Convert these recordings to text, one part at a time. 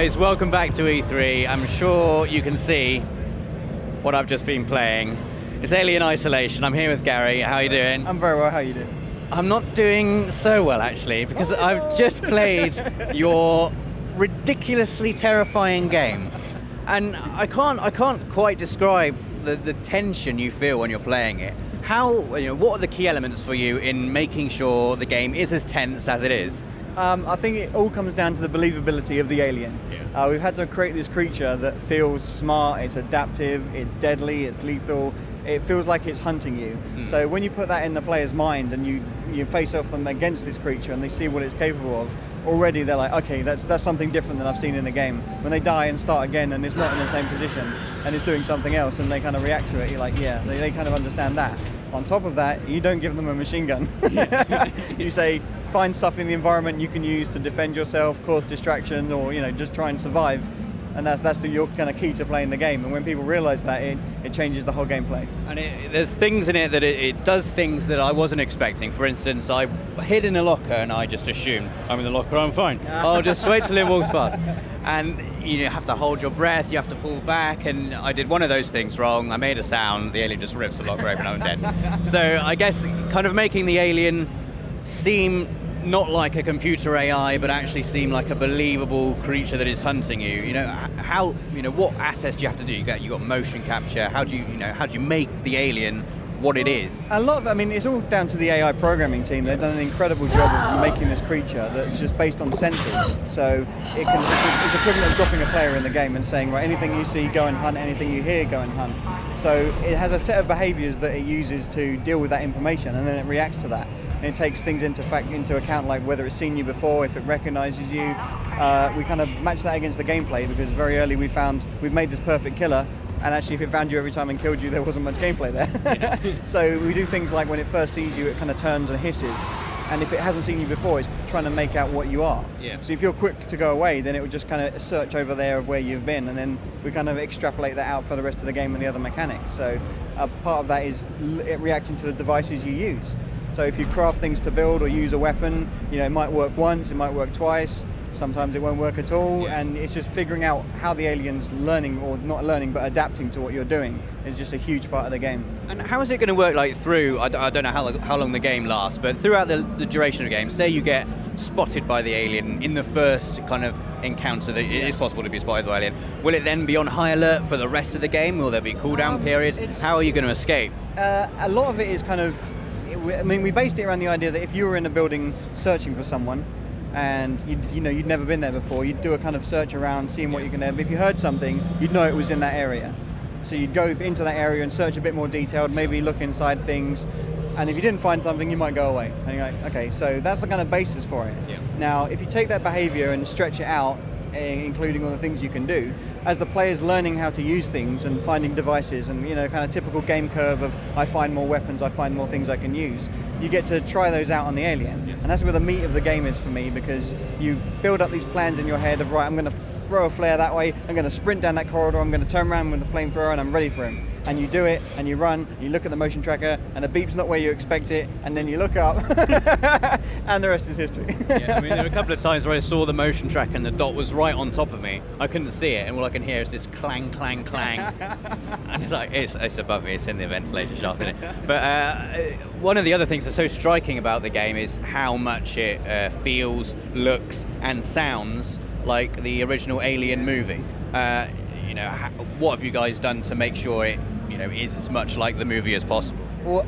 guys, welcome back to E3. I'm sure you can see what I've just been playing. It's Alien Isolation. I'm here with Gary. How are you doing? I'm very well. How are you doing? I'm not doing so well, actually, because I've just played your ridiculously terrifying game. And I can't quite describe the tension you feel when you're playing it. What are the key elements for you in making sure the game is as tense as it is? I think it all comes down to the believability of the alien. Yeah. We've had to create this creature that feels smart, it's adaptive, it's deadly, it's lethal. It feels like it's hunting you. So when you put that in the player's mind and you face off them against this creature and they see what it's capable of, already they're like, okay, that's something different than I've seen in the game. When they die and start again and it's not in the same position and it's doing something else and they kind of react to it, you're like, yeah, they kind of understand that. On top of that, you don't give them a machine gun. You say, find stuff in the environment you can use to defend yourself, cause distraction, or just try and survive. And that's your kind of key to playing the game. And when people realise that, it changes the whole gameplay. And there's things in it that it does things that I wasn't expecting. For instance, I hid in a locker and I just assumed, I'm in the locker, I'm fine. I'll just wait till it walks past. And you have to hold your breath, you have to pull back, and I did one of those things wrong. I made a sound, the alien just rips the locker open, I'm dead. So I guess kind of making the alien seem not like a computer AI, but actually seem like a believable creature that is hunting you. What assets do you have to do? You got motion capture. How do you make the alien what it is? A lot of it's all down to the AI programming team. They've done an incredible job of making this creature that's just based on sensors. So it's equivalent of dropping a player in the game and saying, right, anything you see, go and hunt. Anything you hear, go and hunt. So it has a set of behaviors that it uses to deal with that information, and then it reacts to that. And it takes things into account, like whether it's seen you before, if it recognizes you. We kind of match that against the gameplay, because very early we've made this perfect killer, and actually if it found you every time and killed you, there wasn't much gameplay there. Yeah. So we do things like when it first sees you, it kind of turns and hisses. And if it hasn't seen you before, it's trying to make out what you are. Yeah. So if you're quick to go away, then it would just kind of search over there of where you've been, and then we kind of extrapolate that out for the rest of the game and the other mechanics. So part of that is it reacting to the devices you use. So if you craft things to build or use a weapon, it might work once, it might work twice, sometimes it won't work at all, and it's just figuring out how the alien's learning, or not learning, but adapting to what you're doing is just a huge part of the game. And how is it going to work through, I don't know how long the game lasts, but throughout the duration of the game, say you get spotted by the alien in the first kind of encounter that it is possible to be spotted by the alien, will it then be on high alert for the rest of the game? Will there be cooldown periods? How are you going to escape? A lot of it is kind of, we based it around the idea that if you were in a building searching for someone and you'd never been there before, you'd do a kind of search around, seeing what you can. If you heard something, you'd know it was in that area. So you'd go into that area and search a bit more detailed, maybe look inside things. And if you didn't find something, you might go away. And you're like, okay, so that's the kind of basis for it. Yeah. Now, if you take that behavior and stretch it out, including all the things you can do, as the player's learning how to use things and finding devices and kind of typical game curve of I find more weapons, I find more things I can use, you get to try those out on the alien. Yeah. And that's where the meat of the game is for me, because you build up these plans in your head of, right, I'm going to throw a flare that way, I'm going to sprint down that corridor, I'm going to turn around with the flamethrower, and I'm ready for him. And you do it, and you run, you look at the motion tracker, and the beep's not where you expect it, and then you look up, and the rest is history. Yeah, there were a couple of times where I saw the motion tracker and the dot was right on top of me. I couldn't see it, and all I can hear is this clang, clang, clang. And it's like, it's above me, it's in the ventilation shaft, isn't it? But one of the other things that's so striking about the game is how much it feels, looks, and sounds like the original Alien movie. What have you guys done to make sure it is as much like the movie as possible? Well,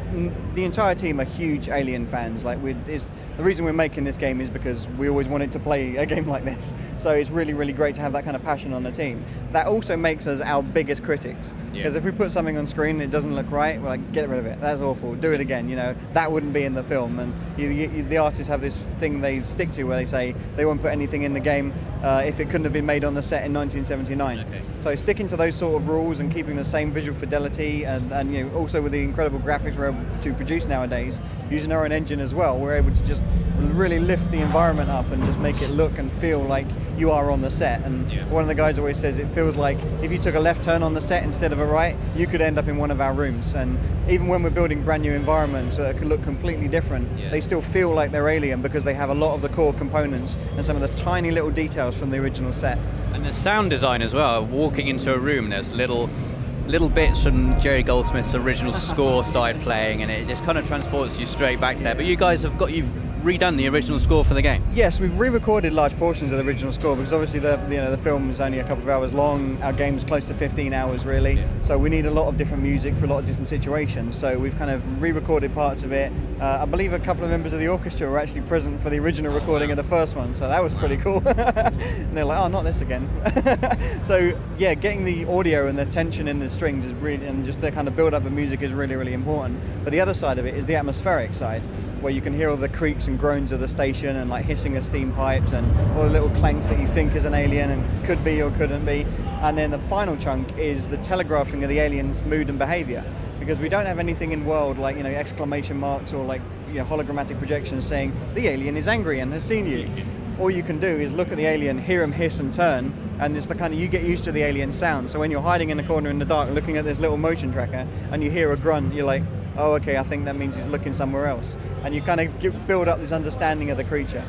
the entire team are huge Alien fans. The reason we're making this game is because we always wanted to play a game like this. So it's really, really great to have that kind of passion on the team. That also makes us our biggest critics. Because if we put something on screen and it doesn't look right, we're like, get rid of it. That's awful. Do it again. That wouldn't be in the film. And the artists have this thing they stick to where they say they won't put anything in the game if it couldn't have been made on the set in 1979. Okay. So sticking to those sort of rules and keeping the same visual fidelity and also with the incredible graphics we're able to produce nowadays, using our own engine as well, we're able to just really lift the environment up and just make it look and feel like you are on the set. And one of the guys always says it feels like if you took a left turn on the set instead of a right, you could end up in one of our rooms. And even when we're building brand new environments that could look completely different, they still feel like they're alien because they have a lot of the core components and some of the tiny little details from the original set. And the sound design as well. Walking into a room, there's little bits from Jerry Goldsmith's original score started playing, and it just kind of transports you straight back to there. But you've redone the original score for the game. Yes, we've re-recorded large portions of the original score because obviously the film is only a couple of hours long. Our game's close to 15 hours really, so we need a lot of different music for a lot of different situations. So we've kind of re-recorded parts of it. I believe a couple of members of the orchestra were actually present for the original recording of the first one, so that was pretty cool. And they're like, oh, not this again. So yeah, getting the audio and the tension in the strings is really, and just the kind of build up of music is really, really important. But the other side of it is the atmospheric side, where you can hear all the creaks and groans of the station and like hissing of steam pipes and all the little clanks that you think is an alien and could be or couldn't be. And then the final chunk is the telegraphing of the alien's mood and behavior, because we don't have anything in world like, you know, exclamation marks or like, you know, holographic projections saying the alien is angry and has seen you. All you can do is look at the alien, hear him hiss and turn, and it's the kind of, you get used to the alien sound. So when you're hiding in the corner in the dark looking at this little motion tracker and you hear a grunt, you're like, oh, okay, I think that means he's looking somewhere else. And you kind of build up this understanding of the creature.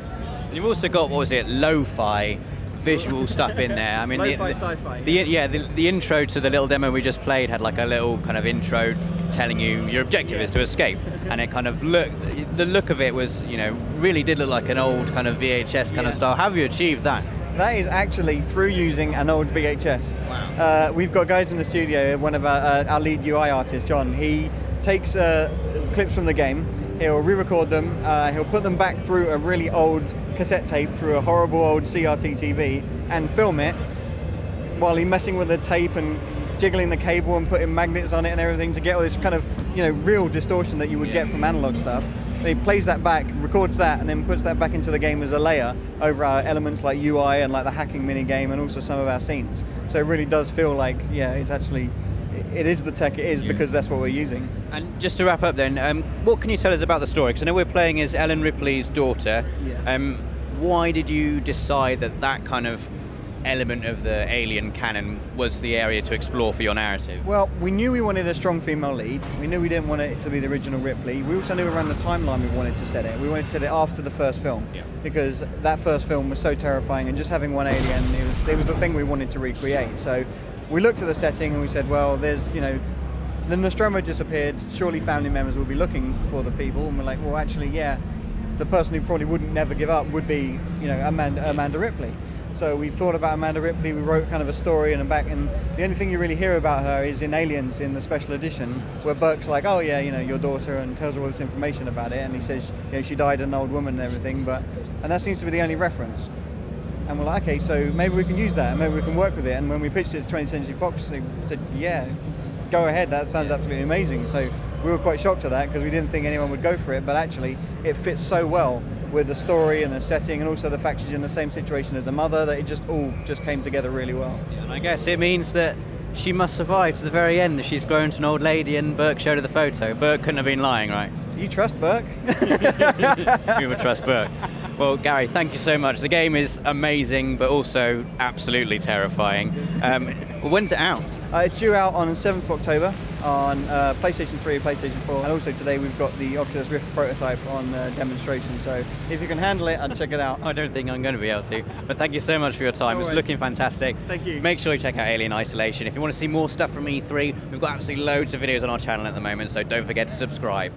You've also got, what was it, lo-fi visual stuff in there. I mean, Lo-fi sci-fi. The intro to the little demo we just played had like a little kind of intro telling you your objective is to escape, and it kind of the look of it was, you know, really did look like an old kind of VHS kind of style. How have you achieved that? That is actually through using an old VHS. Wow. We've got guys in the studio, one of our lead UI artists, John, he takes clips from the game, he'll re-record them, he'll put them back through a really old cassette tape, through a horrible old CRT TV, and film it while he's messing with the tape and jiggling the cable and putting magnets on it and everything to get all this kind of, you know, real distortion that you would get from analog stuff. He plays that back, records that, and then puts that back into the game as a layer over our elements like UI and like the hacking mini game and also some of our scenes. So it really does feel like, yeah, it's actually, it is the tech it is because that's what we're using. And just to wrap up then, what can you tell us about the story? Because I know we're playing as Ellen Ripley's daughter. Yeah. Why did you decide that kind of element of the alien canon was the area to explore for your narrative? Well, we knew we wanted a strong female lead. We knew we didn't want it to be the original Ripley. We also knew around the timeline we wanted to set it. We wanted to set it after the first film, because that first film was so terrifying, and just having one alien, it was the thing we wanted to recreate. So we looked at the setting and we said, well, there's, you know, the Nostromo disappeared, surely family members will be looking for the people, and we're like, well, actually, yeah, the person who probably wouldn't never give up would be, you know, Amanda Ripley. So we thought about Amanda Ripley, we wrote kind of a story and the only thing you really hear about her is in Aliens in the special edition, where Burke's like, oh yeah, you know, your daughter, and tells her all this information about it, and he says, you know, she died an old woman and everything, and that seems to be the only reference. And we're like, okay, so maybe we can use that, and maybe we can work with it. And when we pitched it to 20th Century Fox, they said, yeah, go ahead, that sounds absolutely amazing. So we were quite shocked at that because we didn't think anyone would go for it, but actually it fits so well with the story and the setting, and also the fact she's in the same situation as a mother, that it just all came together really well. Yeah, and I guess it means that she must survive to the very end. She's grown to an old lady, and Burke showed her the photo. Burke couldn't have been lying, right? So you trust Burke? We would trust Burke. Well, Gary, thank you so much. The game is amazing, but also absolutely terrifying. When's it out? It's due out on 7th October on PlayStation 3 and PlayStation 4, and also today we've got the Oculus Rift prototype on demonstration, so if you can handle it, I'd check it out. I don't think I'm going to be able to, but thank you so much for your time. No It's worries. looking fantastic. Thank you. Make sure you check out Alien Isolation. If you want to see more stuff from E3, we've got absolutely loads of videos on our channel at the moment, so don't forget to subscribe.